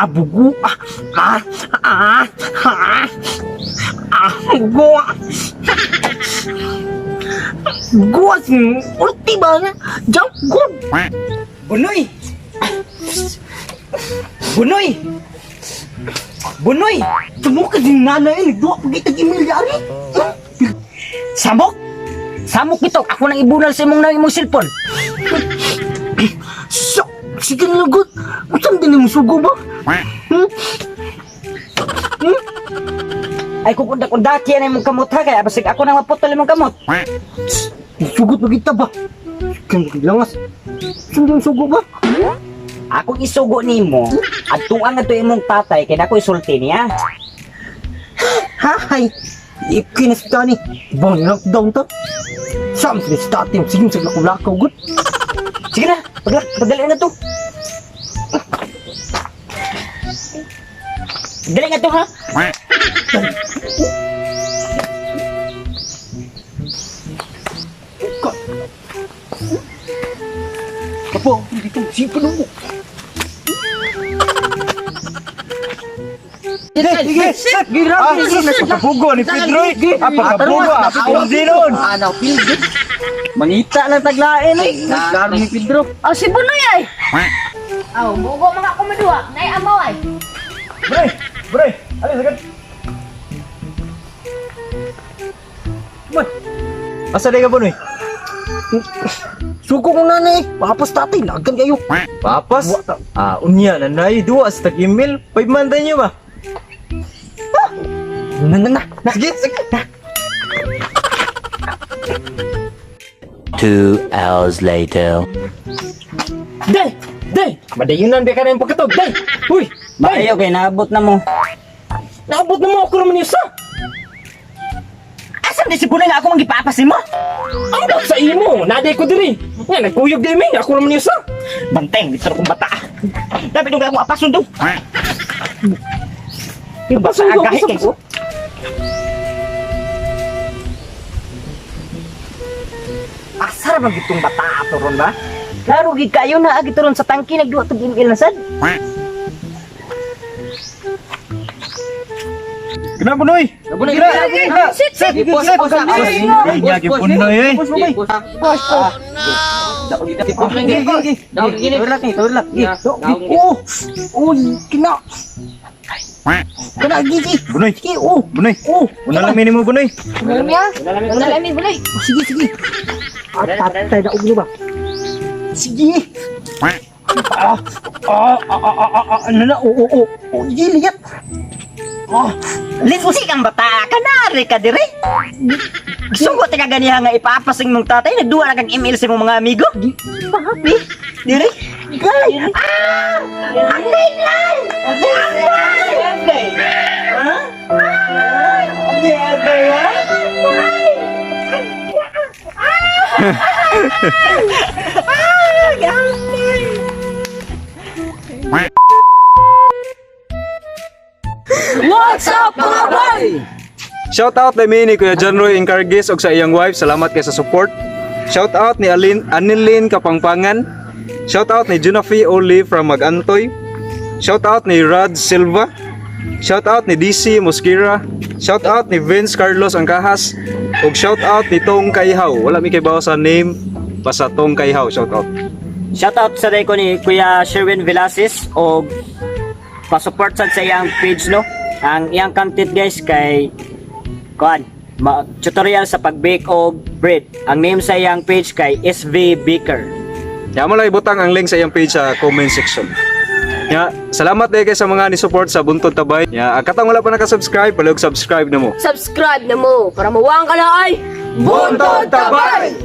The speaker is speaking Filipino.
bugo. Bugo. Bugo, ulti ba na? Jump good. Bunoy! Bunoy! Bunoy! Tamo ka din nanay, nagduwa pag itag-email yari. Samok! Samok ito! Ako nang ibunal sa imong cellphone! So, sige na good. Saan din mo sugo ba? Ay kukunda-kunda kiyan imong kamot ha kaya basig ako nang maputol imong kamot! Sugot ba kita ba? Kaya langas. Saan din sugo ba? Ako isugo nimo at tuang na to imong tatay kaya ako isulti niya! Hay! Ikinis ka ni. Bang lockdown to. Saan sila sa tatim? Sige sa lakulakaw good. Sige na! Padali na to! Dali nga to ha! Apa? Hindi ka sipa mo. Sige! Pagkapugo ni Pedro pagkapugo ang zinon. Ano, pilgit? Mangita lang taglain eh. Naglaro ni Pedro. Oh, si Bunoy ay. Oh, bugo mga kumadua. Nay amaw ay. Bre, alis agad. Asa di ka Bunoy? Suko ko na ni. Papas tatay, lagan kayo. Papas? Unya na nay duwa sa tag-email. 5 months niyo ba? Na. Sige. 2 hours later. Day! Madayunan ba ka na yung pagkatog? Day! Uy! Maayo kay naabot na mo! Naabot na mo ako naman isa! Asan di si Bunoy nga ako magipapasin mo? Ang daw sa imo! Naday ko diri! Nga, nagkuyog din may! Ako naman isa! Banteng, dito kong bata! Dapat nung akong apasun daw! Yung basa agahit kay ko! Asar ba gitong bata ato ron ba? Laro gid kayo na agi ron sa tangki nagduwa tug email na sad. Kena Bunoy! Sit. Lagi Bunoy eh! Kina. Kena gigi. Bunoy! Bunoy! Una lang minimo Bunoy! Wala lami Bunoy. Sige. Tatay na uglo ba? Sige. Ano na? Oo. Sige, ligat. Linusik ang bata, kanari ka dire. Sugot ka ganiha nga ipapasing mong tatay, nagduwa na kang email sa mong mga amigo. Pahapi, dire. Gay! Ang day! What's up mga boy? Shout out kay ni Kuya John Roy Encargis og sa iyang wife. Salamat kay sa support. Shout out ni Anilin Kapangpangan. Shout out ni Junafi Oli from Magantoy. Shout out ni Rod Silva. Shout out ni DC Mosquera. Shout out ni Vince Carlos Angkahas. Og shout out ni Tong Kaihaw. Wala mi kay bawo sa name, basta Tong Kaihaw. Shout out. Shoutout sa day ko ni Kuya Sherwin Velasquez o pa-support sad sa iyang page no. Ang iyang content guys kay tutorial sa pag-bake og bread. Ang name sa iyang page kay SV Baker. Ya mo lang ibutang ang link sa iyang page sa comment section. Ya, salamat din kay sa mga ni-support sa Buntod Tabay. Ya, katong wala pa naka-subscribe, palog subscribe na mo. Subscribe na mo para mawang ka na ay Buntod Tabay!